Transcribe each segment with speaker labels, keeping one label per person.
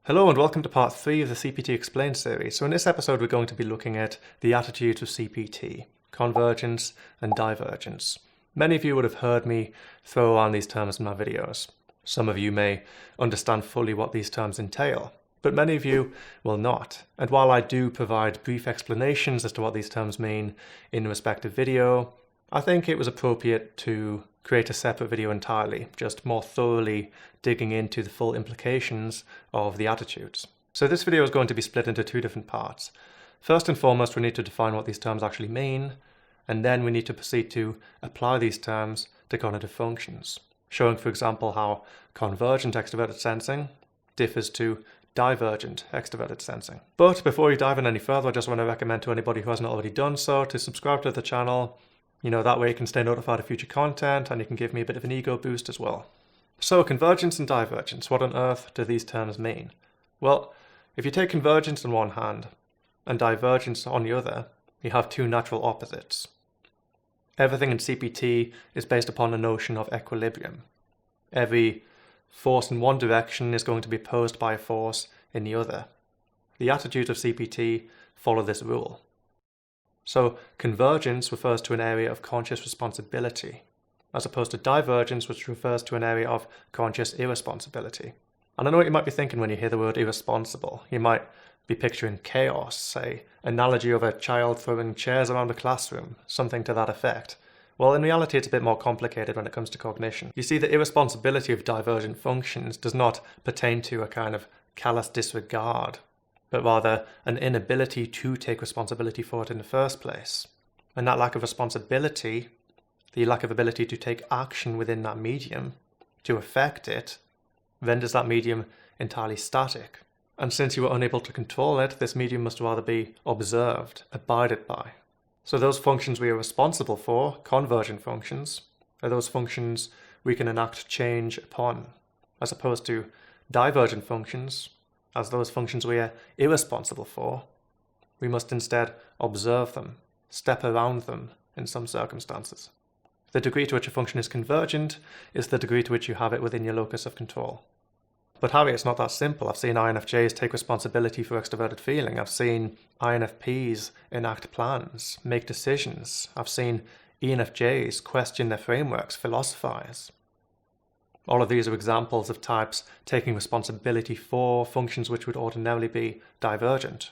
Speaker 1: Hello and welcome to part 3 of the CPT Explained series. So in this episode we're going to be looking at the attitudes of CPT, convergence and divergence. Many of you would have heard me throw around these terms in my videos. Some of you may understand fully what these terms entail, but many of you will not. And while I do provide brief explanations as to what these terms mean in the respective video, I think it was appropriate to create a separate video entirely, just more thoroughly digging into the full implications of the attitudes. So this video is going to be split into two different parts. First and foremost, we need to define what these terms actually mean, and then we need to proceed to apply these terms to cognitive functions, showing, for example, how convergent extroverted sensing differs to divergent extroverted sensing. But before we dive in any further, I just want to recommend to anybody who hasn't already done so to subscribe to the channel. That way you can stay notified of future content and you can give me a bit of an ego boost as well. So convergence and divergence, what on earth do these terms mean? Well, if you take convergence on one hand and divergence on the other, you have two natural opposites. Everything in CPT is based upon the notion of equilibrium. Every force in one direction is going to be opposed by a force in the other. The attitudes of CPT follow this rule. So convergence refers to an area of conscious responsibility, as opposed to divergence, which refers to an area of conscious irresponsibility. And I know what you might be thinking when you hear the word irresponsible. You might be picturing chaos, say, analogy of a child throwing chairs around a classroom, something to that effect. Well, in reality, it's a bit more complicated when it comes to cognition. You see, the irresponsibility of divergent functions does not pertain to a kind of callous disregard, but rather an inability to take responsibility for it in the first place. And that lack of responsibility, the lack of ability to take action within that medium, to affect it, renders that medium entirely static. And since you are unable to control it, this medium must rather be observed, abided by. So those functions we are responsible for, convergent functions, are those functions we can enact change upon, as opposed to divergent functions, as those functions we are irresponsible for. We must instead observe them, step around them in some circumstances. The degree to which a function is convergent is the degree to which you have it within your locus of control. But Harry, it's not that simple. I've seen INFJs take responsibility for extroverted feeling. I've seen INFPs enact plans, make decisions. I've seen ENFJs question their frameworks, philosophize. All of these are examples of types taking responsibility for functions which would ordinarily be divergent.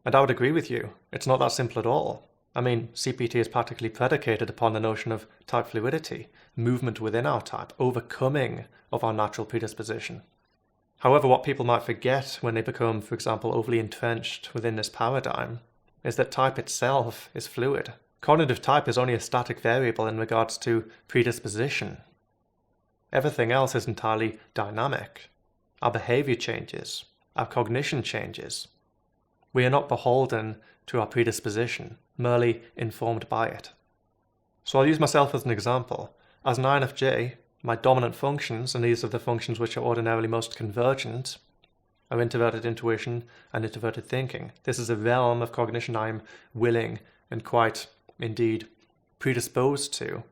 Speaker 1: And I would agree with you, it's not that simple at all. I mean, CPT is practically predicated upon the notion of type fluidity, movement within our type, overcoming of our natural predisposition. However, what people might forget when they become, for example, overly entrenched within this paradigm is that type itself is fluid. Cognitive type is only a static variable in regards to predisposition. Everything else is entirely dynamic. Our behavior changes. Our cognition changes. We are not beholden to our predisposition, merely informed by it. So I'll use myself as an example. As an INFJ, my dominant functions, and these are the functions which are ordinarily most convergent, are introverted intuition and introverted thinking. This is a realm of cognition I am willing and quite, indeed, predisposed to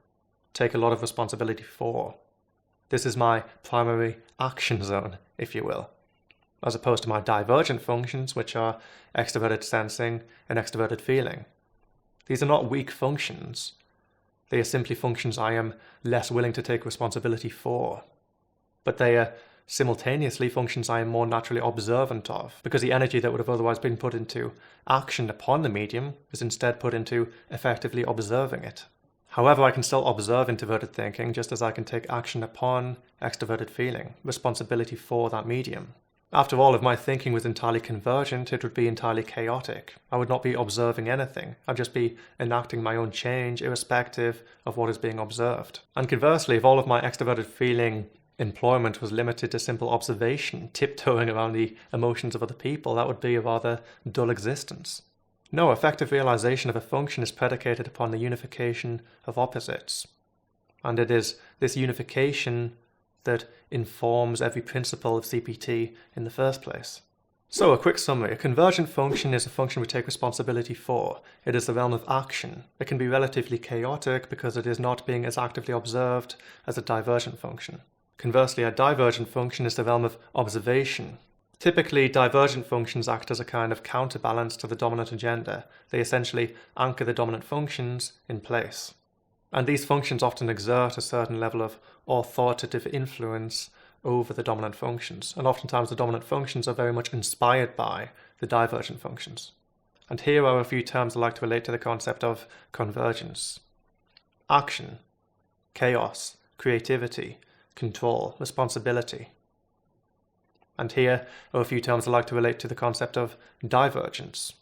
Speaker 1: take a lot of responsibility for. This is my primary action zone, if you will, as opposed to my divergent functions, which are extroverted sensing and extroverted feeling. These are not weak functions. They are simply functions I am less willing to take responsibility for. But they are simultaneously functions I am more naturally observant of, because the energy that would have otherwise been put into action upon the medium is instead put into effectively observing it. However, I can still observe introverted thinking just as I can take action upon extroverted feeling, responsibility for that medium. After all, if my thinking was entirely convergent, it would be entirely chaotic. I would not be observing anything. I'd just be enacting my own change irrespective of what is being observed. And conversely, if all of my extroverted feeling employment was limited to simple observation, tiptoeing around the emotions of other people, that would be a rather dull existence. No, effective realization of a function is predicated upon the unification of opposites. And it is this unification that informs every principle of CPT in the first place. So, a quick summary. A convergent function is a function we take responsibility for. It is the realm of action. It can be relatively chaotic because it is not being as actively observed as a divergent function. Conversely, a divergent function is the realm of observation. Typically, divergent functions act as a kind of counterbalance to the dominant agenda. They essentially anchor the dominant functions in place. And these functions often exert a certain level of authoritative influence over the dominant functions. And oftentimes the dominant functions are very much inspired by the divergent functions. And here are a few terms I like to relate to the concept of convergence. Action, chaos, creativity, control, responsibility. And here are a few terms I like to relate to the concept of divergence.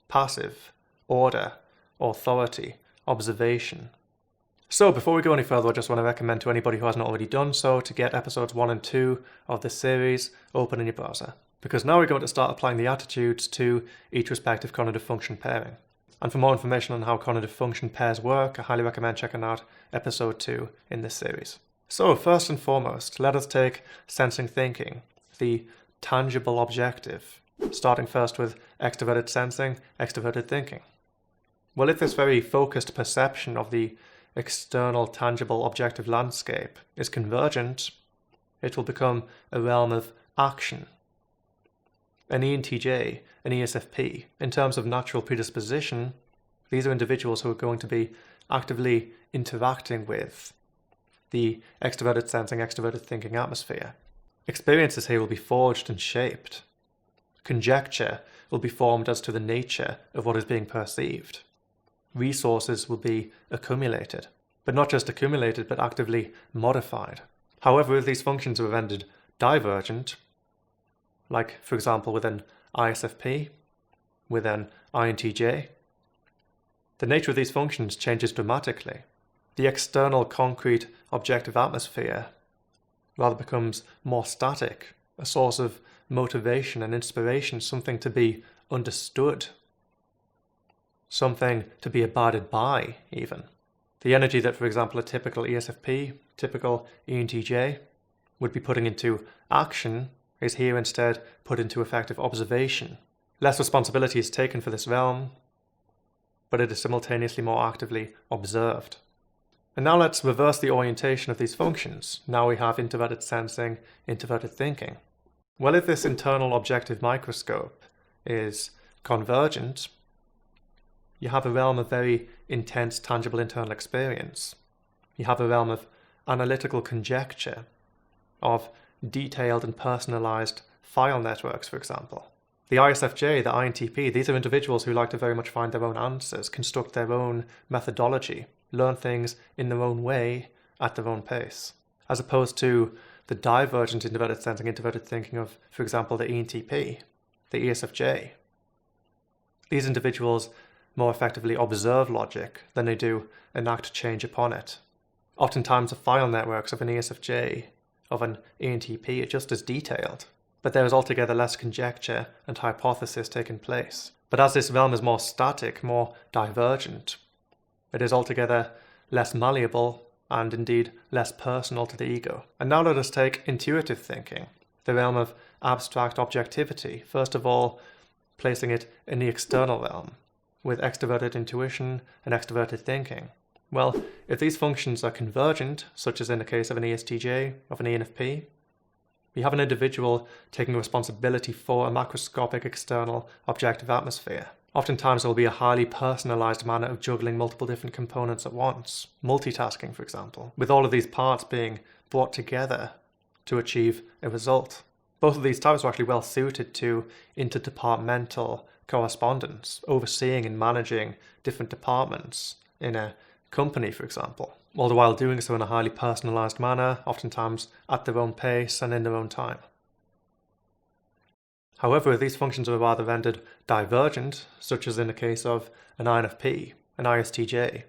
Speaker 1: Passive, order, authority, observation. So before we go any further, I just want to recommend to anybody who hasn't already done so to get episodes 1 and 2 of this series open in your browser. Because now we're going to start applying the attitudes to each respective cognitive function pairing. And for more information on how cognitive function pairs work, I highly recommend checking out episode 2 in this series. So first and foremost, let us take sensing thinking, the tangible objective, starting first with extroverted sensing, extroverted thinking. Well, if this very focused perception of the external tangible objective landscape is convergent, it will become a realm of action. An ENTJ, an ESFP, in terms of natural predisposition, these are individuals who are going to be actively interacting with the extroverted sensing, extroverted thinking atmosphere. Experiences here will be forged and shaped. Conjecture will be formed as to the nature of what is being perceived. Resources will be accumulated, but not just accumulated, but actively modified. However, if these functions are rendered divergent, like for example with an ISFP, with an INTJ, the nature of these functions changes dramatically. The external concrete objective atmosphere rather becomes more static, a source of motivation and inspiration, something to be understood, something to be abided by even. The energy that, for example, a typical ESFP, typical ENTJ would be putting into action is here instead put into effective observation. Less responsibility is taken for this realm, but it is simultaneously more actively observed. And now let's reverse the orientation of these functions. Now we have introverted sensing, introverted thinking. Well, if this internal objective microscope is convergent, you have a realm of very intense, tangible internal experience. You have a realm of analytical conjecture, of detailed and personalized file networks, for example. The ISFJ, the INTP, these are individuals who like to very much find their own answers, construct their own methodology, learn things in their own way, at their own pace. As opposed to the divergent introverted sensing, introverted thinking of, for example, the ENTP, the ESFJ. These individuals more effectively observe logic than they do enact change upon it. Oftentimes the file networks of an ESFJ, of an ENTP are just as detailed, but there is altogether less conjecture and hypothesis taking place. But as this realm is more static, more divergent, it is altogether less malleable and indeed less personal to the ego. And now let us take intuitive thinking, the realm of abstract objectivity, first of all placing it in the external realm, with extroverted intuition and extroverted thinking. Well, if these functions are convergent, such as in the case of an ESTJ, of an ENFP, we have an individual taking responsibility for a macroscopic external objective atmosphere. Oftentimes there will be a highly personalized manner of juggling multiple different components at once, multitasking for example, with all of these parts being brought together to achieve a result. Both of these types are actually well suited to interdepartmental correspondence, overseeing and managing different departments in a company, for example, all the while doing so in a highly personalized manner, oftentimes at their own pace and in their own time. However, if these functions are rather rendered divergent, such as in the case of an INFP, an ISTJ,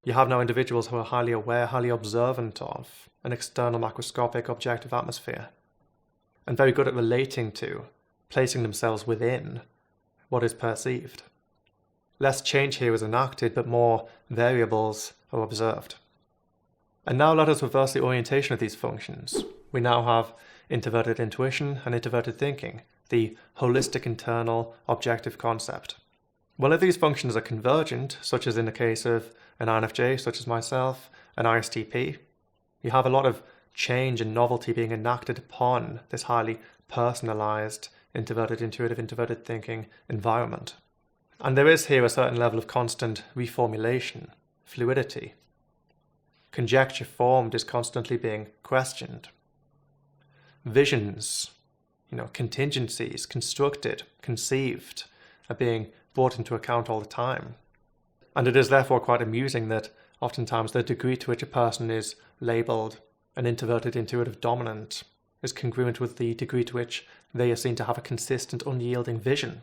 Speaker 1: you have now individuals who are highly aware, highly observant of an external macroscopic objective atmosphere, and very good at relating to, placing themselves within what is perceived. Less change here is enacted, but more variables are observed. And now let us reverse the orientation of these functions. We now have introverted intuition and introverted thinking, the holistic internal objective concept. Well, if these functions are convergent, such as in the case of an INFJ, such as myself, an ISTP, you have a lot of change and novelty being enacted upon this highly personalized, introverted, intuitive, introverted thinking environment. And there is here a certain level of constant reformulation, fluidity. Conjecture formed is constantly being questioned. Visions, contingencies, constructed, conceived, are being brought into account all the time. And it is therefore quite amusing that oftentimes the degree to which a person is labelled an introverted, intuitive dominant is congruent with the degree to which they are seen to have a consistent, unyielding vision.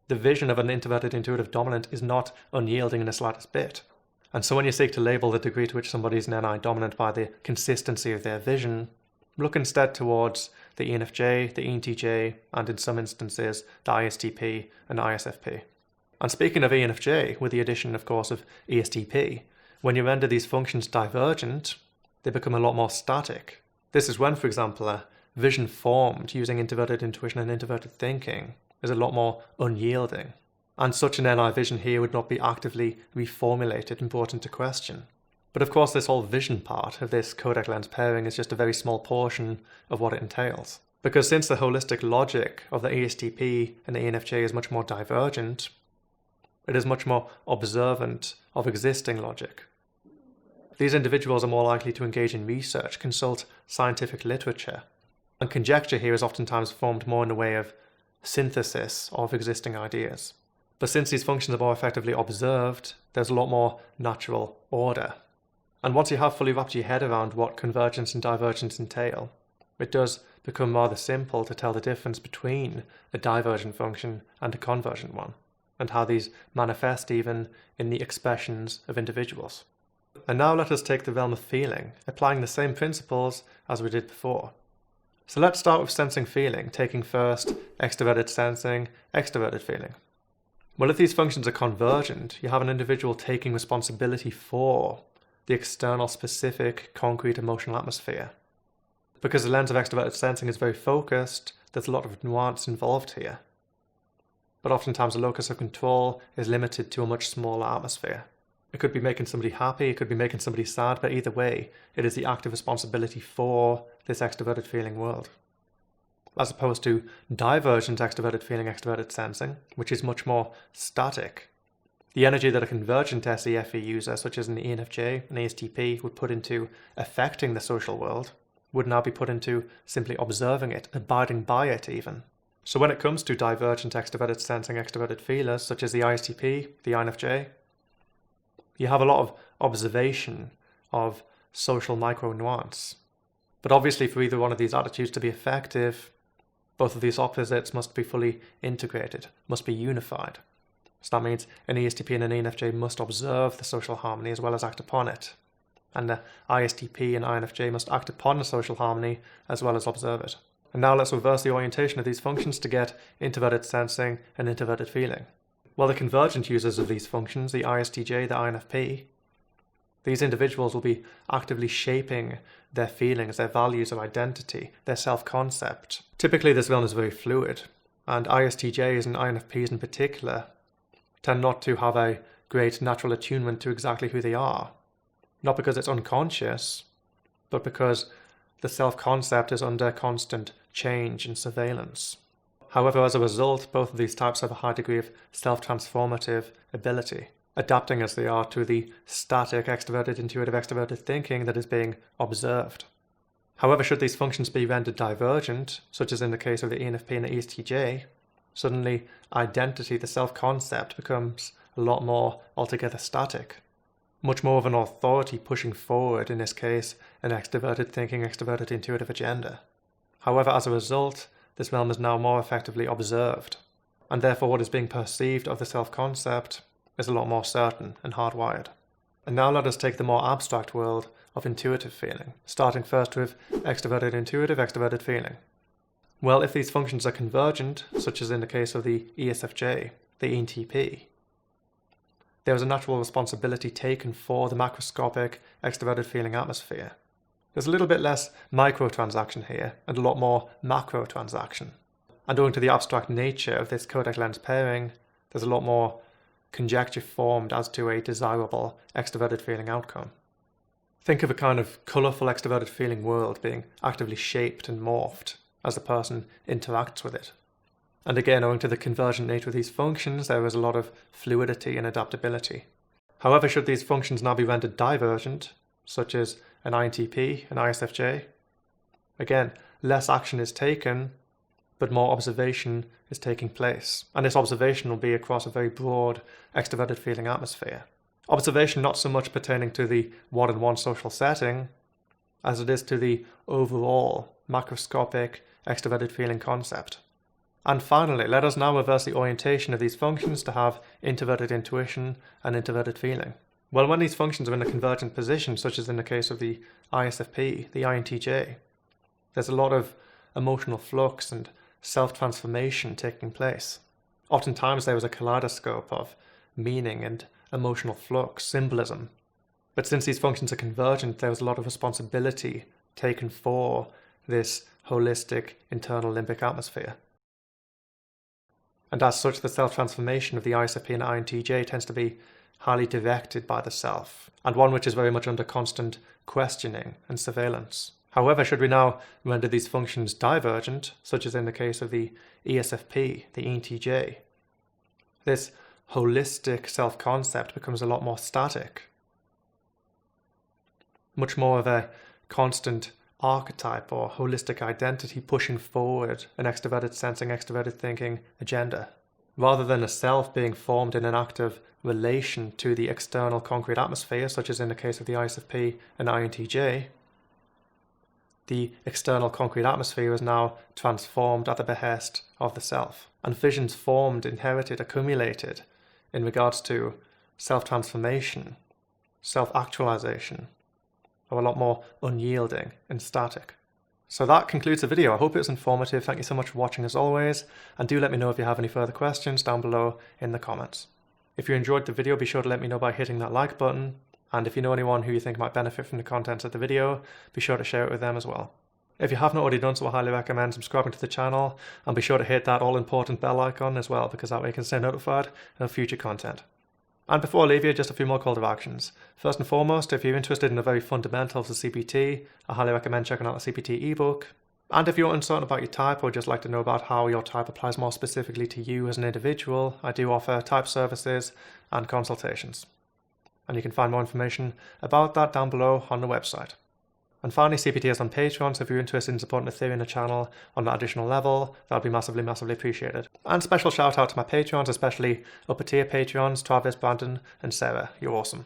Speaker 1: The vision of an introverted, intuitive dominant is not unyielding in the slightest bit. And so when you seek to label the degree to which somebody is an NI dominant by the consistency of their vision, look instead towards the ENFJ, the ENTJ, and in some instances, the ISTP and ISFP. And speaking of ENFJ, with the addition, of course, of ESTP, when you render these functions divergent, they become a lot more static. This is when, for example, a vision formed using introverted intuition and introverted thinking is a lot more unyielding. And such an NI vision here would not be actively reformulated and brought into question. But of course, this whole vision part of this codec lens pairing is just a very small portion of what it entails. Because since the holistic logic of the ESTP and the ENFJ is much more divergent, it is much more observant of existing logic. These individuals are more likely to engage in research, consult scientific literature, and conjecture here is oftentimes formed more in the way of synthesis of existing ideas. But since these functions are more effectively observed, there's a lot more natural order. And once you have fully wrapped your head around what convergence and divergence entail, it does become rather simple to tell the difference between a divergent function and a convergent one, and how these manifest even in the expressions of individuals. And now let us take the realm of feeling, applying the same principles as we did before. So let's start with sensing feeling, taking first extroverted sensing, extroverted feeling. Well, if these functions are convergent, you have an individual taking responsibility for the external, specific, concrete emotional atmosphere. Because the lens of extroverted sensing is very focused, there's a lot of nuance involved here. But oftentimes the locus of control is limited to a much smaller atmosphere. It could be making somebody happy, it could be making somebody sad, but either way, it is the active responsibility for this extroverted feeling world. As opposed to divergent extroverted feeling, extroverted sensing, which is much more static. The energy that a convergent SEFE user, such as an ENFJ and ESTP, would put into affecting the social world, would now be put into simply observing it, abiding by it even. So when it comes to divergent extroverted sensing, extroverted feelers, such as the ISTP, the INFJ, you have a lot of observation of social micro-nuance. But obviously for either one of these attitudes to be effective, both of these opposites must be fully integrated, must be unified. So that means an ESTP and an ENFJ must observe the social harmony as well as act upon it. And the ISTP and INFJ must act upon the social harmony as well as observe it. And now let's reverse the orientation of these functions to get introverted sensing and introverted feeling. Well, the convergent users of these functions, the ISTJ, the INFP, these individuals will be actively shaping their feelings, their values of identity, their self-concept. Typically this realm is very fluid, and ISTJs and INFPs in particular tend not to have a great natural attunement to exactly who they are. Not because it's unconscious, but because the self-concept is under constant change and surveillance. However, as a result, both of these types have a high degree of self-transformative ability, adapting as they are to the static, extroverted, intuitive, extroverted thinking that is being observed. However, should these functions be rendered divergent, such as in the case of the ENFP and the ESTJ, suddenly identity, the self-concept, becomes a lot more altogether static. Much more of an authority pushing forward, in this case, an extroverted thinking, extroverted intuitive agenda. However, as a result, this realm is now more effectively observed, and therefore what is being perceived of the self-concept is a lot more certain and hardwired. And now let us take the more abstract world of intuitive feeling, starting first with extroverted intuitive, extroverted feeling. Well, if these functions are convergent, such as in the case of the ESFJ, the ENTP, there is a natural responsibility taken for the macroscopic extroverted feeling atmosphere. There's a little bit less microtransaction here and a lot more macrotransaction. And owing to the abstract nature of this codec lens pairing, there's a lot more conjecture formed as to a desirable extroverted feeling outcome. Think of a kind of colourful extroverted feeling world being actively shaped and morphed as the person interacts with it. And again, owing to the convergent nature of these functions, there is a lot of fluidity and adaptability. However, should these functions now be rendered divergent, such as an INTP, an ISFJ, again, less action is taken, but more observation is taking place. And this observation will be across a very broad extroverted feeling atmosphere. Observation not so much pertaining to the one-on-one social setting, as it is to the overall macroscopic extroverted feeling concept. And finally, let us now reverse the orientation of these functions to have introverted intuition and introverted feeling. Well, when these functions are in a convergent position, such as in the case of the ISFP, the INTJ, there's a lot of emotional flux and self-transformation taking place. Oftentimes there is a kaleidoscope of meaning and emotional flux, symbolism. But since these functions are convergent, there is a lot of responsibility taken for this holistic internal limbic atmosphere. And as such, the self-transformation of the ISFP and INTJ tends to be highly directed by the self, and one which is very much under constant questioning and surveillance. However, should we now render these functions divergent, such as in the case of the ESFP, the ENTJ, this holistic self-concept becomes a lot more static, much more of a constant archetype or holistic identity pushing forward an extroverted sensing, extroverted thinking agenda, rather than a self being formed in an active relation to the external concrete atmosphere, such as in the case of the ISFP and INTJ. The external concrete atmosphere is now transformed at the behest of the self, and visions formed, inherited, accumulated in regards to self-transformation, self-actualization, are a lot more unyielding and static. So that concludes the video. I hope it was informative. Thank you so much for watching as always, and do let me know if you have any further questions down below in the comments. If you enjoyed the video, be sure to let me know by hitting that like button, and if you know anyone who you think might benefit from the contents of the video, be sure to share it with them as well. If you have not already done so, I highly recommend subscribing to the channel, and be sure to hit that all-important bell icon as well, because that way you can stay notified of future content. And before I leave you, just a few more call to actions. First and foremost, if you're interested in the very fundamentals of CPT, I highly recommend checking out the CPT ebook. And if you're uncertain about your type or just like to know about how your type applies more specifically to you as an individual, I do offer type services and consultations. And you can find more information about that down below on the website. And finally, CPT is on Patreon, so if you're interested in supporting the theory and the channel on that additional level, that would be massively, massively appreciated. And special shout out to my Patreons, especially upper tier Patreons, Travis, Brandon, and Sarah. You're awesome.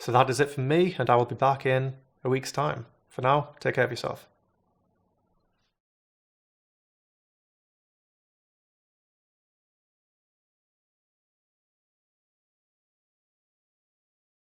Speaker 1: So that is it from me, and I will be back in a week's time. For now, take care of yourself.